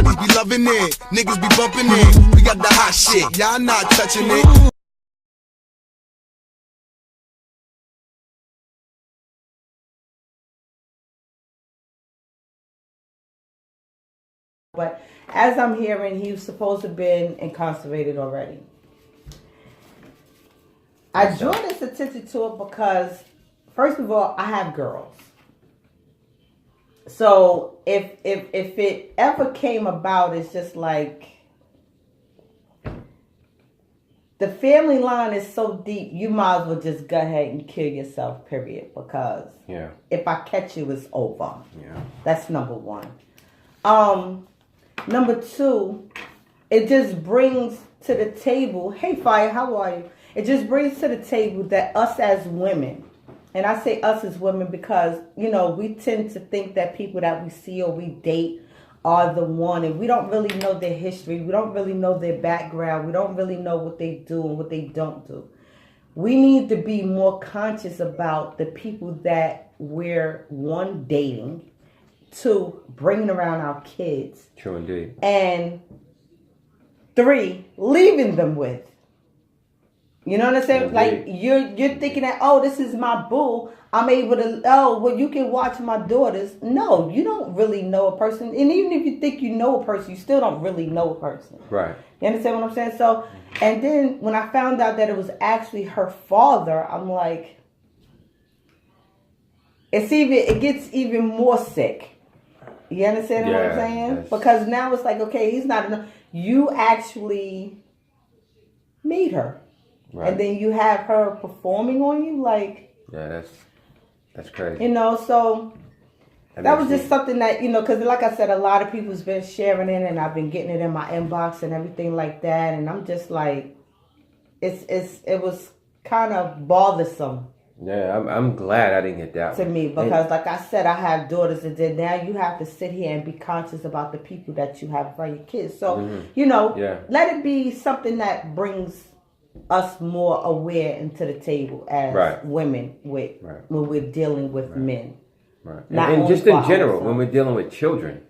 Shorties be loving it, niggas be bumping it. We got the hot shit, y'all not touching it. But as I'm hearing, he was supposed to have been incarcerated already. I draw this attention to it because, first of all, I have girls. So if it ever came about, it's just like the family line is so deep, you might as well just go ahead and kill yourself, period. Because if I catch you, it's over. Yeah. That's number one. Number two, it just brings to the table, hey Fire, how are you? It just brings to the table that us as women, and I say us as women because, you know, we tend to think that people that we see or we date are the one, and we don't really know their history. We don't really know their background. We don't really know what they do and what they don't do. We need to be more conscious about the people that we're, one, dating, two, bringing around our kids. True indeed. And three, leaving them with. You know what I'm saying? Like you're thinking that, oh, this is my boo. I'm able to, oh, well, you can watch my daughters. No, you don't really know a person. And even if you think you know a person, you still don't really know a person. Right. You understand what I'm saying? So, and then when I found out that it was actually her father, I'm like, it gets even more sick. You understand what I'm saying? Because now it's like, okay, he's not enough. You actually made her. Right. And then you have her performing on you, like... Yeah, that's crazy. You know, so... That was just something that, you know, because like I said, a lot of people's been sharing it, and I've been getting it in my inbox and everything like that, and I'm just like... It was kind of bothersome. Yeah, I'm glad I didn't get that to me, because like I said, I have daughters, and then now you have to sit here and be conscious about the people that you have for your kids. So, you know, let it be something that brings us more aware into the table as women when we're dealing with men. Right. And just in general, when we're dealing with children.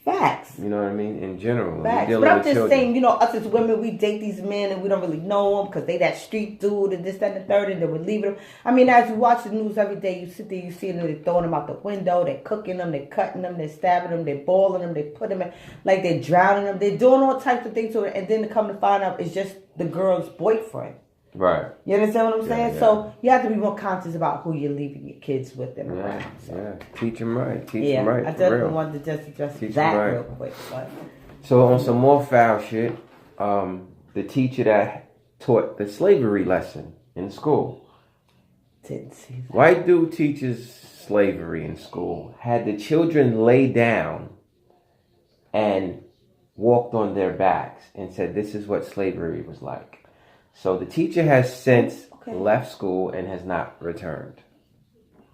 Facts. You know what I mean? In general. Facts. But I'm just saying, you know, us as women, we date these men and we don't really know them because they that street dude and this, that, and the third, and then we leave them. I mean, as you watch the news every day, you sit there, you see them, they're throwing them out the window, they're cooking them, they're cutting them, they're stabbing them, they're boiling them, they put them in, like they're drowning them, they're doing all types of things to it, and then to come to find out it's just the girl's boyfriend. Right. You understand what I'm saying? Yeah. So you have to be more conscious about who you're leaving your kids with and around. So. Yeah, teach them right. Teach them right. I definitely wanted to just address that real quick. But. So on some more foul shit, the teacher that taught the slavery lesson in school. Didn't see that. White dude teaches slavery in school. Had the children lay down and walked on their backs and said, "This is what slavery was like." So the teacher has since left school and has not returned.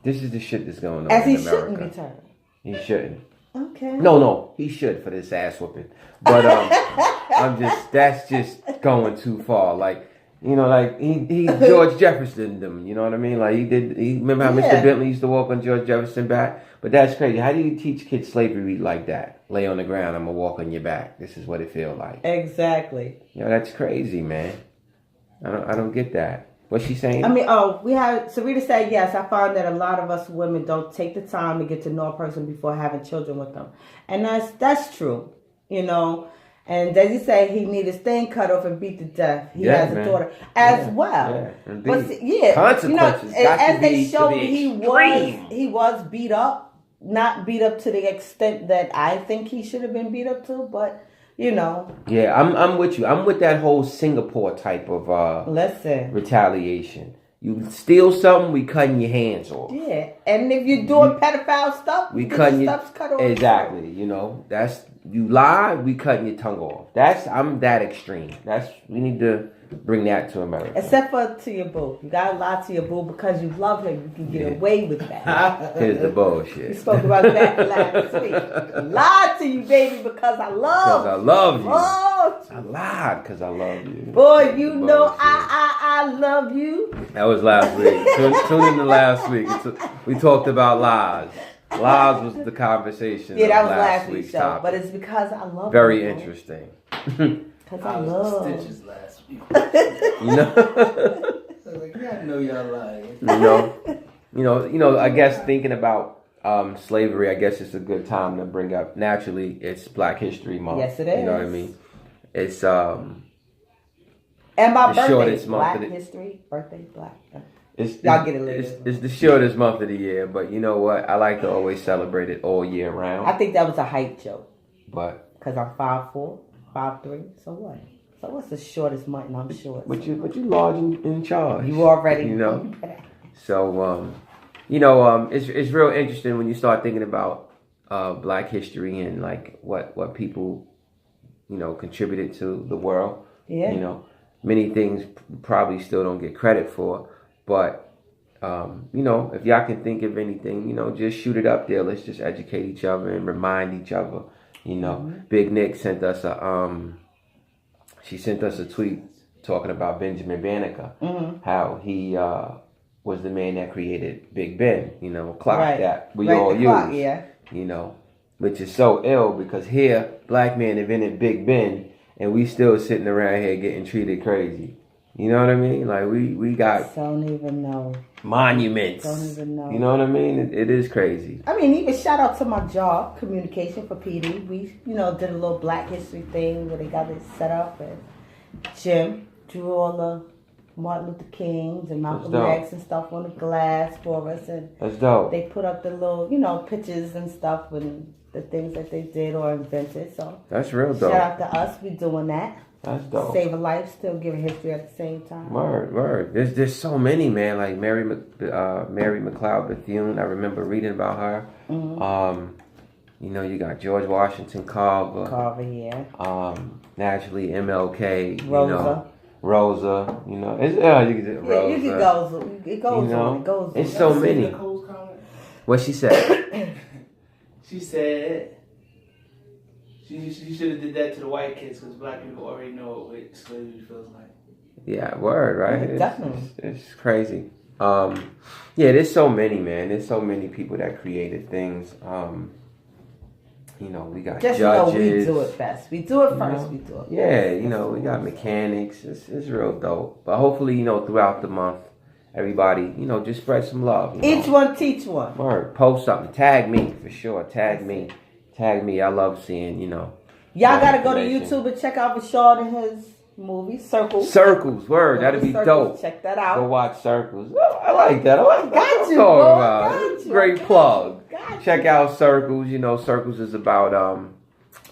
This is the shit that's going on As in he America. Shouldn't return. He shouldn't. Okay. No, he should for this ass whooping. But that's just going too far. Like, you know, like he George Jefferson them. You know what I mean? Like he remember how Mr. Bentley used to walk on George Jefferson back? But that's crazy. How do you teach kids slavery like that? Lay on the ground, I'm gonna walk on your back. This is what it feels like. Exactly. You know, that's crazy, man. I don't get that. What's she saying? I mean, Sarita said, yes, I find that a lot of us women don't take the time to get to know a person before having children with them. And that's true, you know. And as he said, he need his thing cut off and beat to death. He has a daughter as well. Yeah, but consequences as they showed, he was beat up. Not beat up to the extent that I think he should have been beat up to, but... You know. Yeah, I'm with you. I'm with that whole Singapore type of retaliation. You steal something, we cutting your hands off. Yeah, and if you're doing pedophile stuff, we cutting your stuff's cut off. Exactly. You know, that's you lie, we cutting your tongue off. I'm that extreme. We need to bring that to America. Except for to your boo. You gotta lie to your boo because you love him. You can get away with that. Here's the bullshit. We spoke about that last week. Lie to you, baby, because I love you. Because I love you. I lied because I love you. Boy, you know I love you. That was last week. Tune in to last week. We talked about lies. Lies was the conversation. Yeah, that of was last week's show. topic. But it's because I love Very them, interesting. Because I love stitches last week. You know? I was like, yeah, I know y'all lying. I guess thinking about slavery, I guess it's a good time to bring up. Naturally, it's Black History Month. Yes, it is. You know what I mean? It's and my the birthday, shortest Black month of History, birthday, Black. Y'all get it later. It's the shortest month of the year, but you know what? I like to always celebrate it all year round. I think that was a hype joke. But because I'm 5'4", 5'3", so what? So what's the shortest month? And I'm short. But you large in charge. You already So it's real interesting when you start thinking about Black history and like what people contributed to the world. Yeah. Many things probably still don't get credit for, but if y'all can think of anything, just shoot it up there. Let's just educate each other and remind each other. Big Nick sent us a tweet talking about Benjamin Banneker, how he was the man that created Big Ben, a clock that we all use, which is so ill because here, Black man invented Big Ben and we still sitting around here getting treated crazy. You know what I mean? Like we got don't even know monuments. Don't even know. You know what I mean? It is crazy. I mean, even shout out to my job, communication for PD. We did a little Black History thing where they got it set up, and Jim drew all the Martin Luther Kings and Malcolm X and stuff on the glass for us, and that's dope. They put up the little pictures and stuff and the things that they did or invented. So that's real dope. Shout out to us. We doing that. That's dope. Save a life, still giving history at the same time. Word. There's so many, man. Like Mary McLeod Bethune. I remember reading about her. Mm-hmm. You got George Washington Carver. Naturally MLK. Rosa. You can say Rosa. You can go. It goes on. It goes on. It's so many. What she said? She said she should have did that to the white kids because Black people already know what slavery feels like. Yeah, word, right? Yeah, definitely. It's crazy. There's so many, man. There's so many people that created things. We got just judges. We do it best. We do it first. We do it. Yeah, we got mechanics. It's real dope. But hopefully, throughout the month, everybody, just spread some love. Each one teach one. Word. Post something. Tag me for sure. Tag me. I love seeing, Y'all gotta go to YouTube and check out Rashad and his movie, Circles. Circles, word. That'd be dope. Check that out. Go watch Circles. Oh, I like that. Got you, boy. Great plug. Check out Circles. Circles is about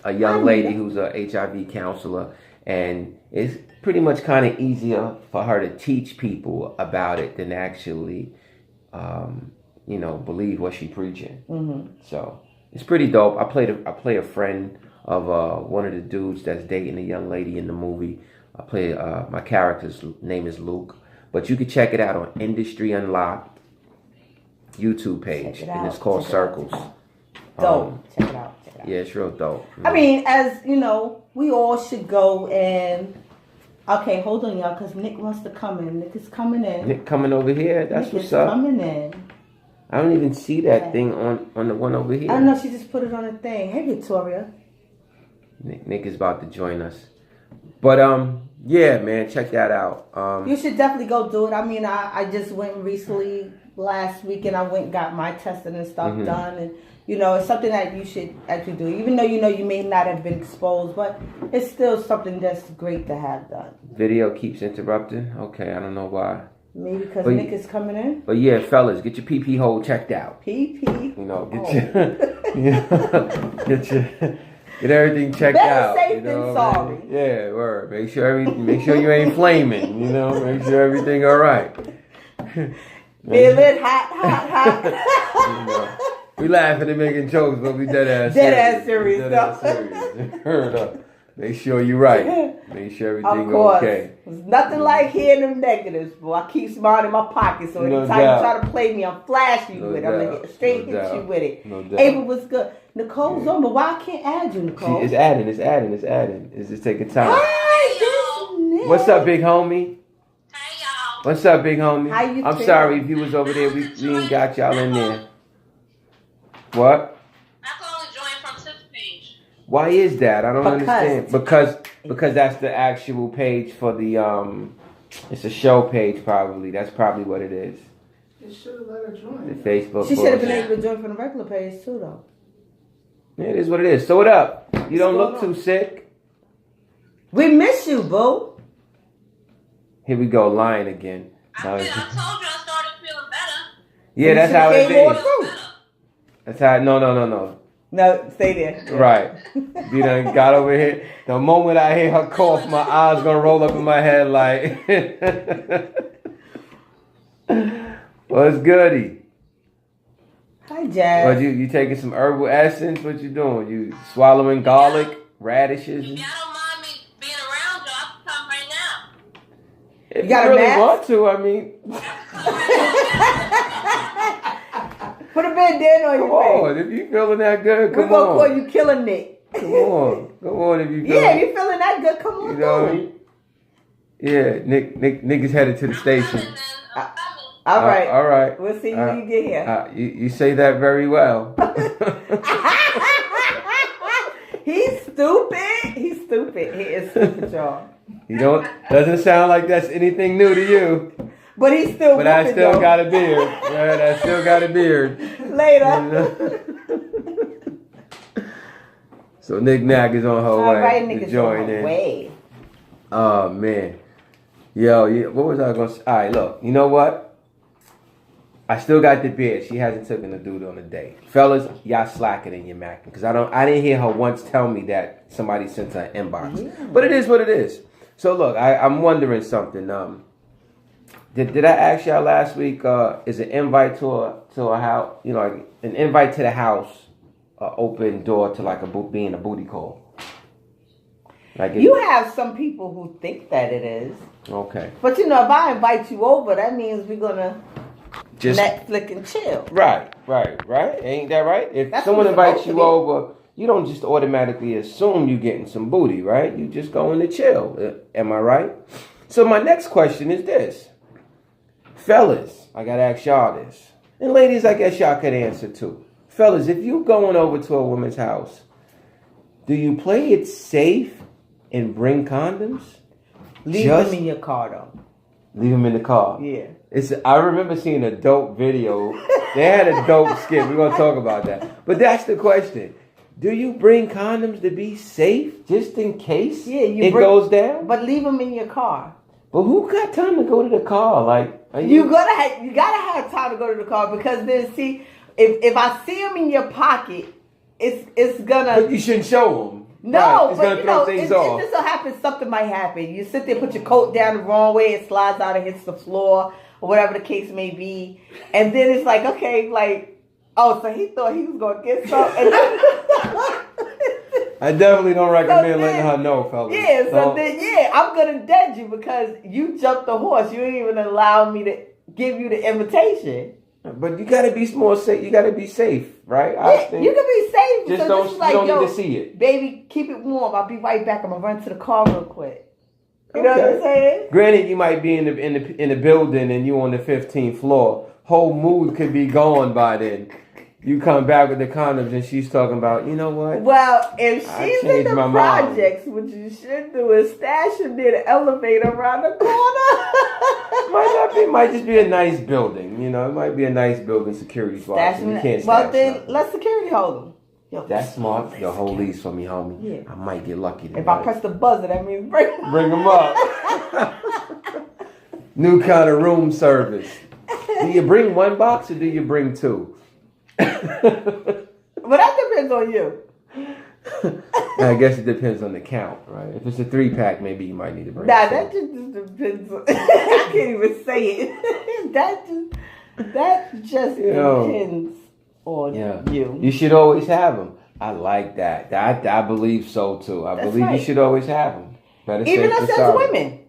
a young lady who's a HIV counselor. And it's pretty much kind of easier for her to teach people about it than actually, believe what she's preaching. Mm-hmm. So it's pretty dope. I play a friend of one of the dudes that's dating a young lady in the movie. I play my character's name is Luke, but you can check it out on Industry Unlocked YouTube page, and it's called Circles. Dope. Check it out. Yeah, it's real dope. I mean, as we all should go and. Okay, hold on, y'all, because Nick wants to come in. Nick is coming in. Nick coming over here. That's what's up. Coming in. I don't even see that thing on the one over here. I know, she just put it on the thing. Hey, Victoria. Nick is about to join us. But yeah, man, check that out. You should definitely go do it. I mean, I just went recently last week and I went and got my testing and stuff done, and it's something that you should actually do. Even though you may not have been exposed, but it's still something that's great to have done. Video keeps interrupting. Okay, I don't know why. Maybe because Nick is coming in. But yeah, fellas, get your PP hole checked out. PP. Get everything checked out. Better safe than sorry. Yeah, word. Make sure you ain't flaming. Make sure everything all right. Feeling hot. We laughing and making jokes, but we dead ass serious. Heard up. Make sure you're right. Make sure everything okay. There's nothing like hearing them negatives, boy. I keep smiling in my pocket, so anytime you try to play me, I'm flashing you with it. I'm gonna get straight hit you with it. Ava was good. Nicole's on, but why I can't add you, Nicole? It's adding. It's just taking time. Hi, what's up, big homie? Hi, y'all. What's up, big homie? How you I'm sorry if you was over there. We ain't got y'all in there. What? I can only join from Tip's page. Why is that? I don't understand. Because That's the actual page for the it's a show page probably. That's probably what it is. You should have let her join. The Facebook. she should have been bullshit. able to join from the regular page too, though. Yeah, it is what it is. So what up? You don't look too sick. We miss you, boo. Here we go, lying again. I told you I started feeling better. Yeah, that's how it Came on is. through. That's how. No. No, stay there. Right. You done got over here. The moment I hear her cough, my eyes gonna roll up in my head like. What's goody? Hi, Jazz. What you taking some herbal essence? What you doing? You swallowing garlic, radishes? If y'all don't mind me being around y'all, I can come right now. If You got a really mask? want to, I mean, Put a bandana on come your face. on. If you feeling that good, We're come gonna call on. you Killing Nick. Come on. If you feeling, Yeah, you feeling that good? Come on, you know what I through. mean? Yeah, Nick is headed to the station. I'm coming. All right. All right. We'll see you when you get here. You say that very well. He's stupid. He's stupid. He is stupid, y'all. You don't. Doesn't sound like that's anything new to you. But he's still. But I whooping, still though. got a beard. Right, I still got a beard. Later. So Nick Nack is on her All way right, to niggas, join on in. way. Oh man, yo, what was I gonna say? All right, look, you know what? I still got the beard. She hasn't taken the dude on a date. Fellas, y'all slacking in your macking because I didn't hear her once tell me that somebody sent her an inbox. Yeah. But it is what it is. So look, I'm wondering something. Did I ask y'all last week? Is an invite to a house? You know, like an invite to the house, open door to like being a booty call. Like You have some people who think that it is. Okay. But you know, if I invite you over, that means we're gonna Just Netflix and chill. right. Ain't that right? If That's someone what it's invites supposed you to be. over, you don't just automatically assume you getting some booty, right? You just going to chill. Am I right? So my next question is this. Fellas, I gotta ask y'all this. And ladies, I guess y'all could answer too. Fellas, if you going over to a woman's house, do you play it safe and bring condoms? Leave them in your car, though. Leave them in the car. Yeah. I remember seeing a dope video. They had a dope skit. We're gonna talk about that. But that's the question. Do you bring condoms to be safe, just in case it goes down? But leave them in your car. But who got time to go to the car? Like You gotta have time to go to the car because then see if I see them in your pocket, it's gonna. But you shouldn't show them. No, right. It's but gonna you throw know, things if off. this will happen, something might happen. You sit there, put your coat down the wrong way, it slides out and hits the floor, or whatever the case may be. And then it's like, okay, like, oh, so he thought he was going to get something. I definitely don't recommend So letting then- her know, fellas. Yeah, so then, I'm going to dead you because you jumped the horse. You didn't even allow me to give you the invitation. But you gotta be more safe. You gotta be safe, right? Yeah, you can be safe. Just so don't. this is like, you don't yo, need to see it. Baby, keep it warm. I'll be right back. I'm gonna run to the car real quick. You know what I'm saying? Granted, you might be in the building and you on the 15th floor. Whole mood could be gone by then. You come back with the condoms and she's talking about, you know what? Well, if she's in changed the my mind. projects, what you should do is stash them near the elevator around the corner. Might just be a nice building. You know, it might be a nice building security spot. Stash So them. you can't Well, stash then nothing. let security hold them. Yo, That's smart. Yo, hold these for me, homie. Yeah. I might get lucky tonight. If I press the buzzer, that means bring them. Bring them up. New kind of room service. Do you bring one box or do you bring two? But that depends on you. I guess it depends on the count, right? If it's a 3-pack, maybe you might need to bring Nah, two. that just depends on. I can't even say it. that just depends on you. You should always have them. I like that. I believe so too. I believe you should always have them. Better Even safe us than as sorry. women.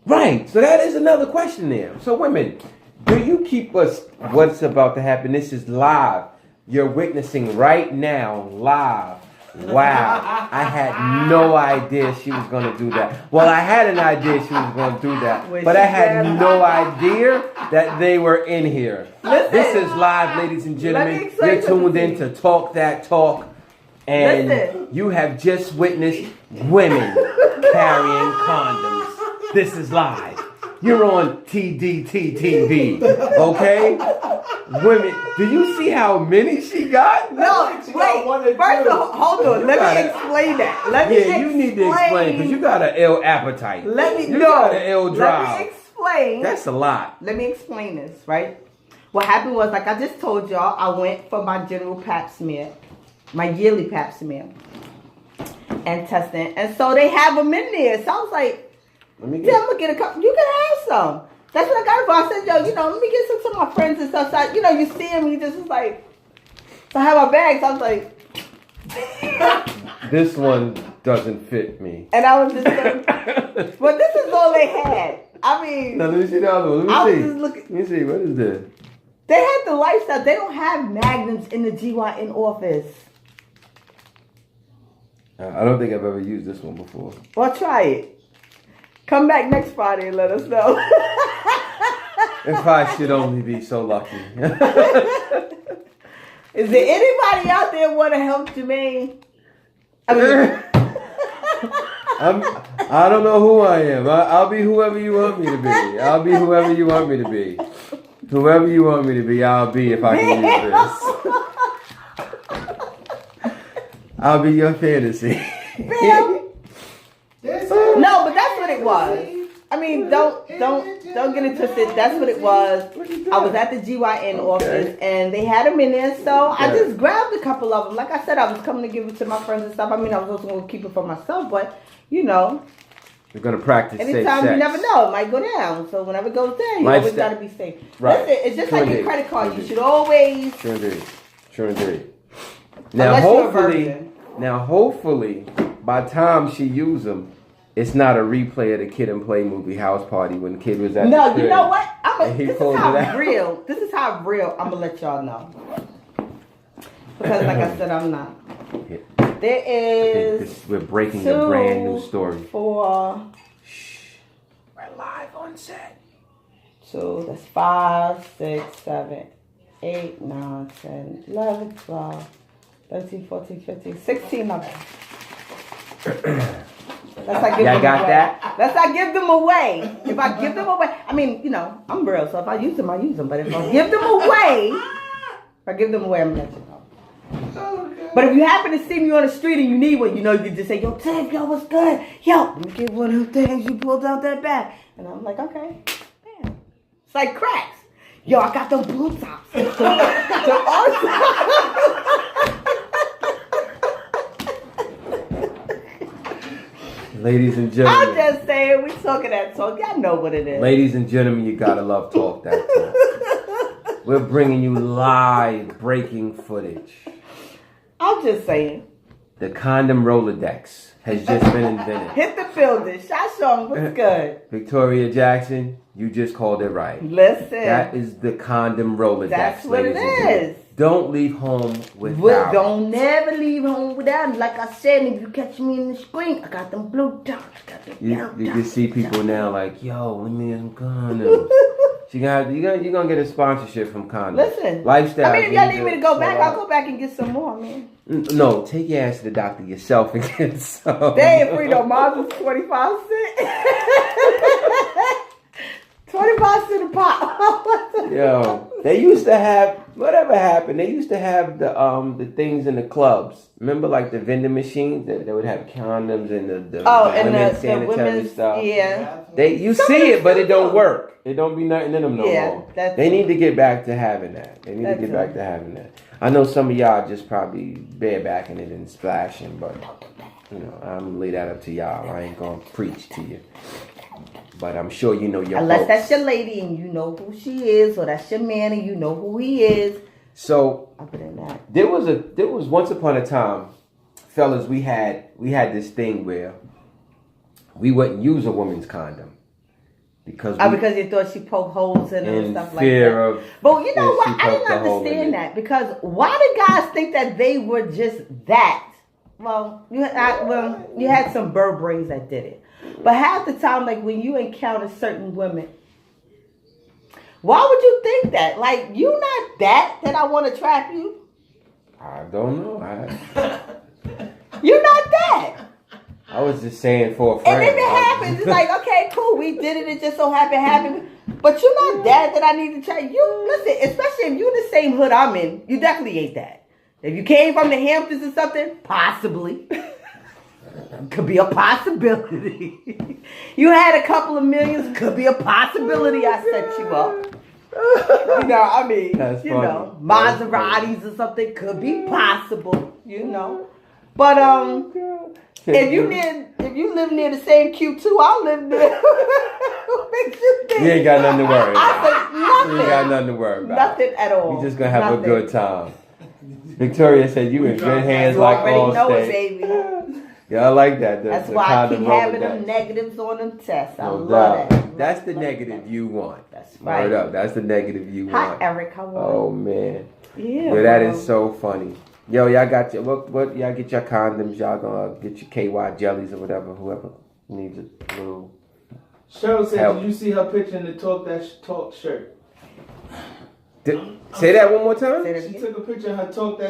Right. So that is another question there. So women, do you keep us what's about to happen? This is live. You're witnessing right now, live, Wow, I had no idea she was going to do that. Well, I had an idea she was going to do that, but I had no idea that they were in here. Listen, this is live, ladies and gentlemen. You're tuned in to Talk That Talk, and you have just witnessed women carrying condoms. This is live. You're on TDT TV, okay? Women, do you see how many she got? No, wait. First of all, hold on. Let me explain that. Let me explain. You need to explain because you got an ill appetite. You got an ill drive. Let me explain. That's a lot. Let me explain this, right? What happened was, like I just told y'all, I went for my general pap smear, my yearly pap smear, and testing. And so they have them in there. So I was like, I'm gonna get a couple. You can have some. That's what I got it for. I said, yo, let me get some to my friends and stuff. So, you see them, you just was like, so I have my bags. So I was like, this one doesn't fit me. And I was just like, but this is all they had. I mean, now let me see the other one. Let me see. What is this? They had the lifestyle. They don't have magnums in the GYN office. I don't think I've ever used this one before. Well, try it. Come back next Friday and let us know. If I should only be so lucky. Is there anybody out there want to help Jermaine? I don't know who I am. I'll be whoever you want me to be. I'll be whoever you want me to be. Whoever you want me to be, I'll be if I can use this. I'll be your fantasy. No, but that's what it was. I mean, don't get it twisted. That's what it was. I was at the GYN office and they had them in there, so I just grabbed a couple of them. Like I said, I was coming to give it to my friends and stuff. I mean, I was also going to keep it for myself, but you're going to practice safe anytime sex. You never know, it might go down. So whenever it goes down, you always got to be safe. Right. Listen, it's just like your credit card. You should always. True indeed. Now, hopefully, by the time she used them, it's not a replay of the Kid and Play movie House Party when the kid was at the crib. You know what? This is how real I'm going to let y'all know. Because like I said, I'm not. There is we're breaking a brand new story. 4. Shh. We're live on set. 2, that's 5, 6, 7, 8, 9, 10, 11, 12, 13, 14, 15, 16 of them. That's like give them away. That? That's like give them away. If I give them away, I mean, I'm real, so if I use them, I use them. But if I give them away, I'm gonna let you know. Okay. But if you happen to see me on the street and you need one, you can just say, yo, Tiff, yo, what's good? Yo, let me get one of them things you pulled out that bag. And I'm like, okay, damn. It's like cracks. Yo, I got them blue tops. Ladies and gentlemen. I'm just saying, we talking that talk. Y'all know what it is. Ladies and gentlemen, you gotta love Talk That Talk. We're bringing you live breaking footage. I'm just saying. The condom Rolodex has just been invented. Hit the building. Shot Sean, what's good? Victoria Jackson, you just called it right. Listen. That is the condom Rolodex. That's what it is. Don't leave home without. Don't never leave home without it. Like I said, if you catch me in the screen, I got them blue dots. You can see people now like, yo, let me get some condoms. You're gonna get a sponsorship from condoms. Listen, lifestyle. I mean, if y'all need me to go back, I'll go back and get some more, man. No, take your ass to the doctor yourself and get some. They ain't free though. Mine was 25 cents. 25 cents a pop. Yo, they used to have, whatever happened, they used to have the things in the clubs. Remember like the vending machines that they would have condoms and the women's sanitary stuff? Yeah. You see it, but it don't work. It don't be nothing in them no more. They need to get back to having that. I know some of y'all just probably barebacking it and splashing, but I'm gonna leave that up to y'all. I ain't gonna preach to you. But I'm sure you know your Unless folks. that's your lady and you know who she is, or that's your man and you know who he is. So other than that, there was once upon a time, fellas, we had this thing where we wouldn't use a woman's condom because you thought she poked holes in it and stuff like that. But you know what? I didn't understand that because why do guys think that they were just that? you had some bird brains that did it. But half the time, like when you encounter certain women, why would you think that? Like, you not that I want to trap you. I don't know. You're not that. I was just saying for a friend. And if it happens, it's like, okay, cool, we did it. It just so happened. But you're not that I need to trap you. Listen, especially if you're in the same hood I'm in, you definitely ain't that. If you came from the Hamptons or something, possibly. Could be a possibility. You had a couple of millions, could be a possibility I set you up. You know, I mean, that's you funny. know, Maseratis or something could be possible, you know. But if you live near the same Q2 I live near, what makes you think? You ain't got nothing to worry about. I said nothing. You ain't got nothing to worry about. Nothing at all. You just gonna have a good time. Victoria said you in good hands You like already know it, Allstate. baby. Yeah, I like that. That's why I keep having them negatives on them tests. I love that. That's the negative you want. That's right. Word up. That's the negative you Hi, want. Eric. How are you? Oh man. Yeah. Yeah, that is so funny. Yo, y'all got your what? Y'all get your condoms. Y'all gonna get your KY jellies or whatever. Whoever needs a little. Cheryl said, help. "Did you see her picture in the Talk shirt?" Say that one more time. She took a picture of her Talk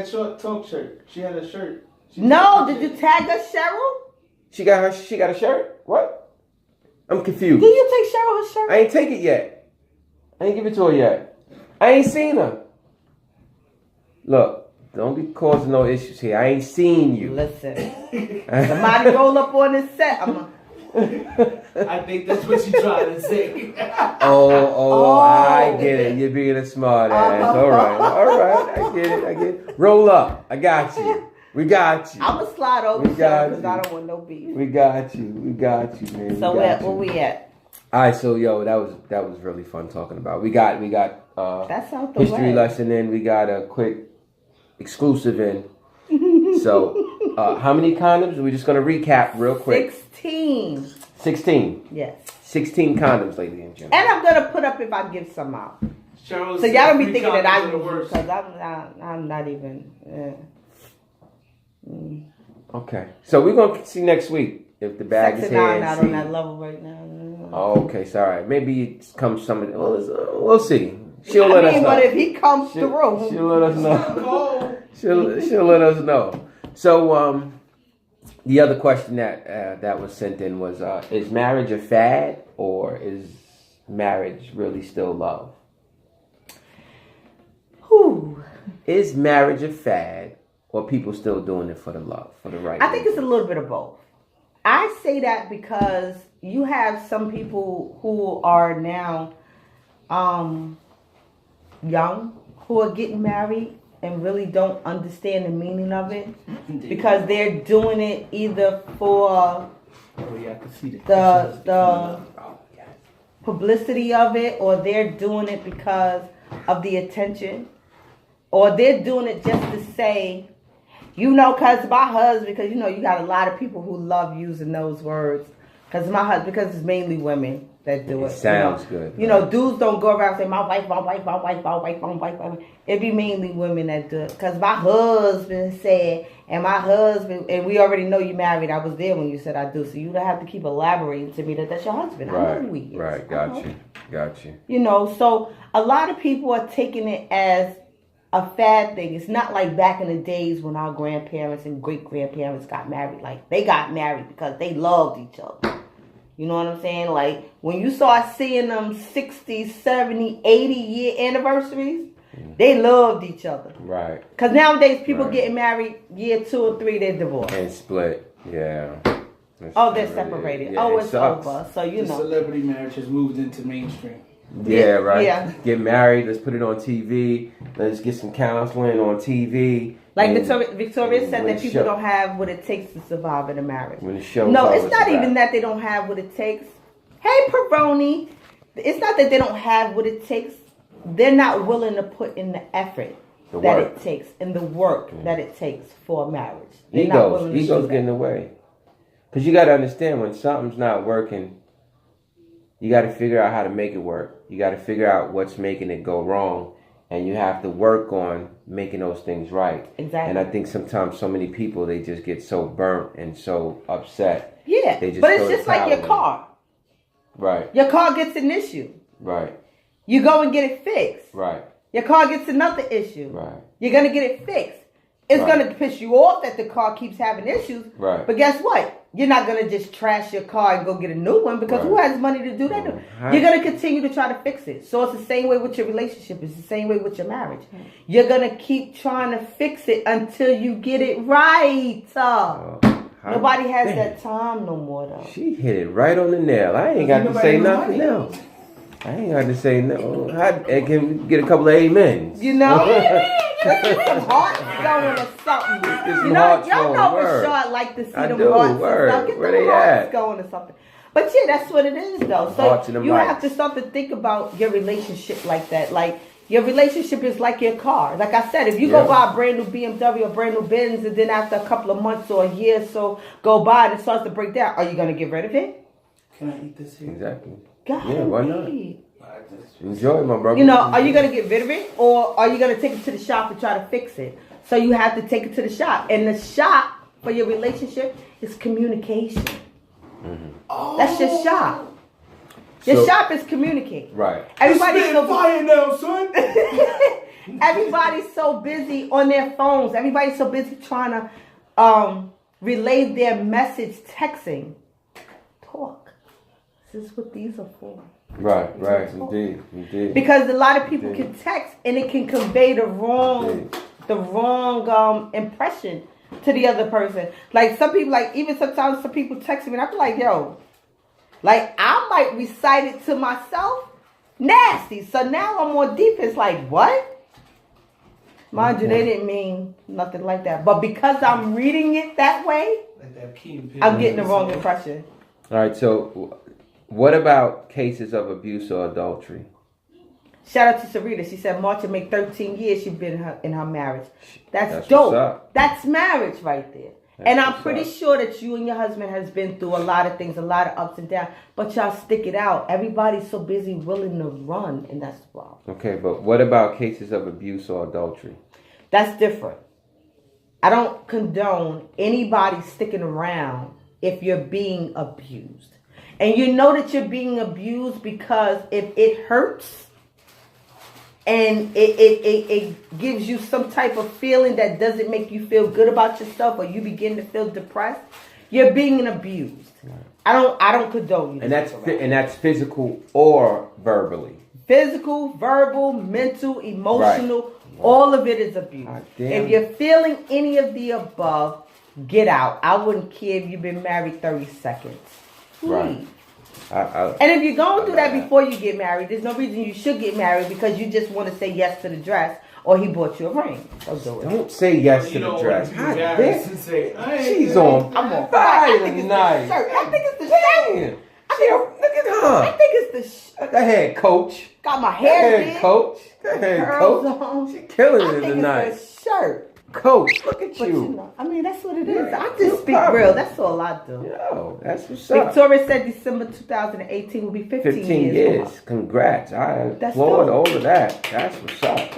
shirt. She had a shirt. No, did you tag us, Cheryl? She got a shirt? What? I'm confused. Did you take Cheryl her shirt? I ain't take it yet. I ain't give it to her yet. I ain't seen her. Look, don't be causing no issues here. I ain't seen you. Listen. Somebody roll up on this set. I think that's what she's trying to say. Oh, I get it. You're being a smart ass. All right. I get it. Roll up. I got you. We got you. I'm going to slide over because I don't want no beef. We got you, man. So where we at? All right, so yo, that was really fun talking about. We got That's out the history way. lesson in. We got a quick exclusive in. So, how many condoms? We're just gonna recap real quick. 16. 16. Yes. 16 condoms, ladies and gentlemen. And I'm gonna put up if I give some out. Cheryl, So y'all don't be thinking that I the use worst. because I'm not even. Okay, so we're gonna see next week if the bag Sex is and here. I'm not on that level right now. Oh, okay, sorry. Maybe it comes some. We'll see. She'll let us know. But if he comes through, she'll let us know. she'll let us know. So, the other question that was sent in was: is marriage a fad, or is marriage really still love? Whew. Is marriage a fad, or people still doing it for the love, for the right? I think it's a little bit of both. I say that because you have some people who are now young who are getting married and really don't understand the meaning of it because they're doing it either for the publicity of it, or they're doing it because of the attention, or they're doing it just to say, you know, because my husband, because, you know, you got a lot of people who love using those words. Because my husband, because it's mainly women that do it. It sounds good. You know, dudes don't go around saying, my wife. It be mainly women that do it. Because my husband said, and we already know you married. I was there when you said I do. So you don't have to keep elaborating to me that that's your husband. Right, I know who he is. right, got you. You know, so a lot of people are taking it as a fad thing. It's not like back in the days when our grandparents and great-grandparents got married. Like, they got married because they loved each other. You know what I'm saying? Like, when you start seeing them 60, 70, 80-year anniversaries, they loved each other. Right. Because nowadays, people getting married year 2 or 3, they're divorced. And split, yeah. They're separated. Yeah, it's sucks. over. So, you know. Celebrity marriage has moved into mainstream. Yeah, right. Yeah. Get married. Let's put it on TV. Let's get some counseling on TV. Like Victoria said that people don't have what it takes to survive in a marriage. When the show's No, over, it's not a wrap. even that they don't have what it takes. Hey, Peroni. It's not that they don't have what it takes. They're not willing to put in the effort that it takes and the work that it takes for a marriage. They're not willing to Ego's do getting that. away. Because you got to understand, when something's not working, you got to figure out how to make it work. You got to figure out what's making it go wrong. and you have to work on making those things right. Exactly. And I think sometimes so many people, they just get so burnt and so upset. Yeah, They just but it's throw the just like towel your in. car. Right. Your car gets an issue. Right. You go and get it fixed. Right. Your car gets another issue. Right. You're going to get it fixed. It's Right. going to piss you off that the car keeps having issues. Right. But guess what? You're not going to just trash your car and go get a new one because who Right. has money to do that? Right. You're going to continue to try to fix it. So it's the same way with your relationship. It's the same way with your marriage. You're going to keep trying to fix it until you get it right. Nobody has that time no more, though. She hit it right on the nail. I ain't got to say nothing else. I ain't got to say no. I can get a couple of amens. You know? Get some hearts going or something. Get some You know, hearts y'all going, know for word. sure I like to see I them do, hearts word. and stuff. Get Where them they hearts at? going or something. But yeah, that's what it is though. Hearts So and them you lights. have to start to think about your relationship like that. Like your relationship is like your car. Like I said, if you go buy a brand new BMW or brand new Benz and then after a couple of months or a year or so go by and it starts to break down, are you going to get rid of it? Can I eat this here? Exactly. God, Yeah, why not? wait. Enjoy, my brother. You know, are you going to get rid of it or are you going to take it to the shop and try to fix it? So you have to take it to the shop. And the shop for your relationship is communication. That's your shop. Your shop is communicate. Right. Everybody's so fire now, son. everybody's so busy on their phones. Everybody's so busy trying to relay their message texting. Talk. This is what these are for. Right. Indeed. Because a lot of people can text and it can convey the wrong impression to the other person. Like some people, like even sometimes some people text me and I be like, yo, like I might recite it to myself, nasty. So now I'm on defense. Like what? Mind you, they didn't mean nothing like that. But because I'm reading it that way, I'm getting the wrong impression. All right. So, what about cases of abuse or adultery? Shout out to Sarita. She said March will make 13 years she's been in her marriage. That's what's dope. up. That's marriage right there. That's and I'm what's pretty up. sure that you and your husband has been through a lot of things, a lot of ups and downs. But y'all stick it out. Everybody's so busy willing to run, and that's the problem. Okay, but what about cases of abuse or adultery? That's different. I don't condone anybody sticking around if you're being abused. And you know that you're being abused because if it hurts and it gives you some type of feeling that doesn't make you feel good about yourself or you begin to feel depressed, you're being abused. I don't condone you. And that's physical or verbally. Physical, verbal, mental, emotional, all of it is abuse. If you're feeling any of the above, get out. I wouldn't care if you've been married 30 seconds. Please. Right. And if you're going through that before you get married, there's no reason you should get married because you just want to say yes to the dress or he bought you a ring. Don't do it. Don't say yes to the dress. She's on fire tonight. I think it's the shirt. Look at her. I think it's the shirt. Go ahead, coach. Got my Go hair ahead, did. coach. Go ahead, Curls coach. on. She killing I it think tonight. it's the shirt. Coach, look at But you. you know, I mean, that's what it is. I You just speak poppin'. real. That's all I do. Yo, that's what's up. Victoria said December 2018 will be 15 years. for her. Congrats. I That's applaud dope. all of that. That's what's up.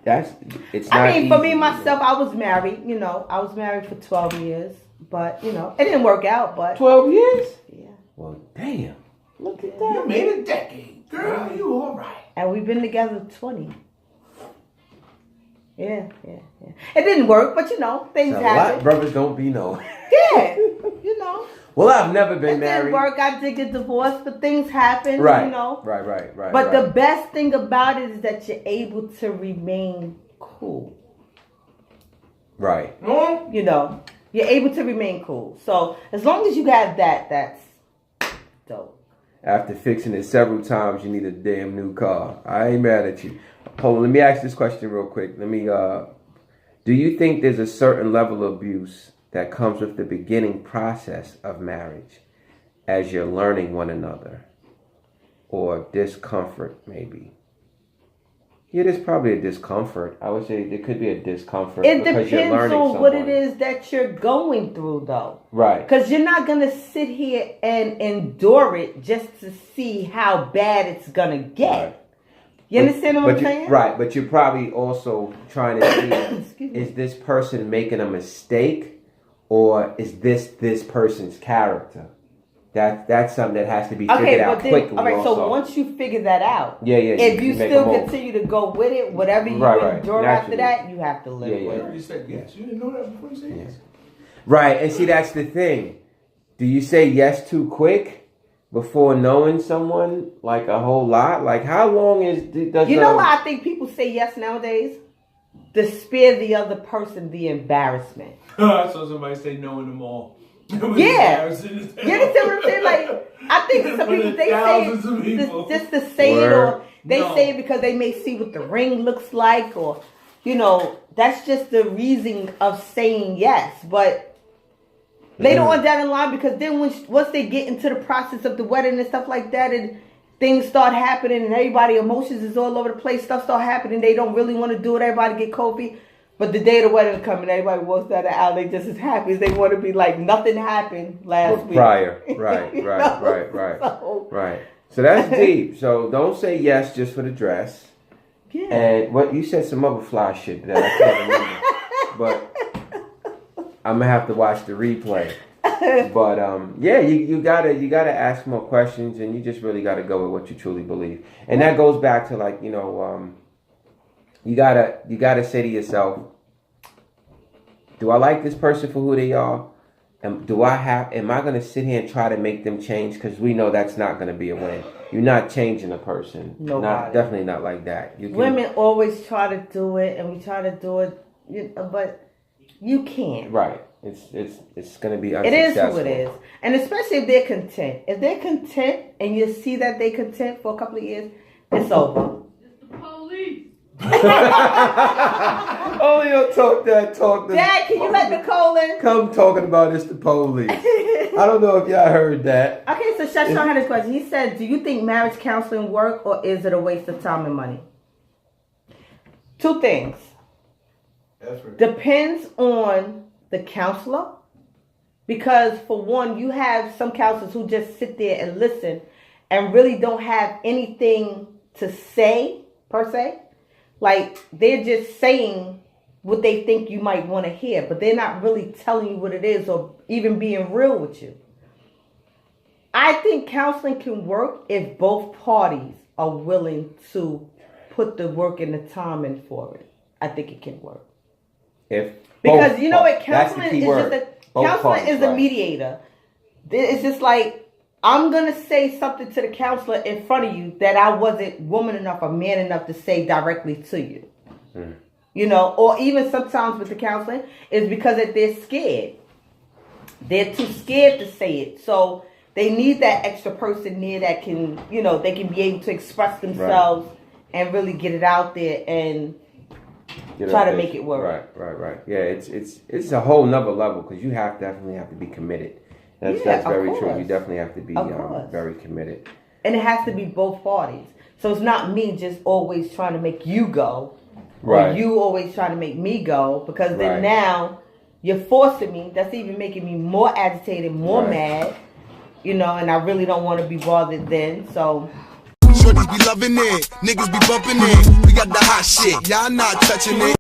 That's dope. It's not I mean, for easy, me, myself, I was married. You know, I was married for 12 years. But, you know, it didn't work out. But 12 years? yeah. Well, damn. Look at You that. made a decade. Girl, you all right. And we've been together 20. Yeah. It didn't work, but, you know, things A lot happen. brothers don't be no. Yeah, you know. Well, I've never been It married. didn't work. I did get divorced, but things happen, Right. you know. Right. But the best thing about it is that you're able to remain cool. Right. You know, you're able to remain cool. So as long as you have that, that's dope. After fixing it several times, you need a damn new car. I ain't mad at you. Hold on, let me ask this question real quick. Do you think there's a certain level of abuse that comes with the beginning process of marriage as you're learning one another? Or discomfort, maybe? Yeah, there's probably a discomfort. I would say there could be a discomfort It because you're depends learning on what it someone. is that you're going through, though. Right. Because you're not going to sit here and endure it just to see how bad it's going to get. Right. You understand what I'm saying? Right, but you're probably also trying to see, me. is this person making a mistake, or is this person's character? That's something that has to be figured out quickly. All right, also. so once you figure that out, if you still continue to go with it, whatever you endure after that, you have to live with it. You said yes. You didn't know that before you said yes. Right, and see, that's the thing. Do you say yes too quick before knowing someone like a whole lot? Like, how long does you know why I think people say yes nowadays? To spare the other person the embarrassment. I saw somebody say no in the mall. Yeah. You understand what I'm saying? Like, I think some people, they say it just to say it, or they say it because they may see what the ring looks like, or, you know, that's just the reason of saying yes. But later on down the line, because then once they get into the process of the wedding and stuff like that, and things start happening, and everybody emotions is all over the place, stuff start happening, they don't really want to do it, everybody get cold feet. But the day of the wedding coming, everybody walks down the aisle, they just as happy as they want to be, like nothing happened last week. Prior. Right. So that's deep. So don't say yes just for the dress. Yeah. And what you said some other fly shit that I can't remember. But I'm gonna have to watch the replay. But you gotta ask more questions, and you just really gotta go with what you truly believe. And that goes back to, like, you gotta say to yourself, do I like this person for who they are? And am I gonna sit here and try to make them change? Because we know that's not gonna be a win. You're not changing a person. Nobody. Definitely not like that. Women always try to do it, and we try to do it, but you can't. Right. It's gonna be unsuccessful. It is who it is. And especially if they're content. If they're content and you see that they're content for a couple of years, it's over. It's the police. Only you'll talk that talk. Dad, can you let Nicole in? Come talking about it's the police. I don't know if y'all heard that. Okay, so Shashawn had a question. He said, do you think marriage counseling work, or is it a waste of time and money? Two things. Depends on the counselor. Because for one, you have some counselors who just sit there and listen and really don't have anything to say, per se. Like, they're just saying what they think you might want to hear, but they're not really telling you what it is or even being real with you. I think counseling can work if both parties are willing to put the work and the time in for it. I think it can work. Because you know what, counseling is a mediator. It's just like, I'm going to say something to the counselor in front of you that I wasn't woman enough or man enough to say directly to you. You know, or even sometimes with the counseling is because that they're scared. They're too scared to say it. So they need that extra person there that can, they can be able to express themselves and really get it out there and try to make it work. Right. Yeah, it's a whole nother level, because you definitely have to be committed. That's very true. You definitely have to be very committed. And it has to be both parties. So it's not me just always trying to make you go. Right. Or you always trying to make me go. Because then now you're forcing me. That's even making me more agitated, more mad. And I really don't want to be bothered then. So shorties be loving it, niggas be bumping it. We got the hot shit, y'all not touching it.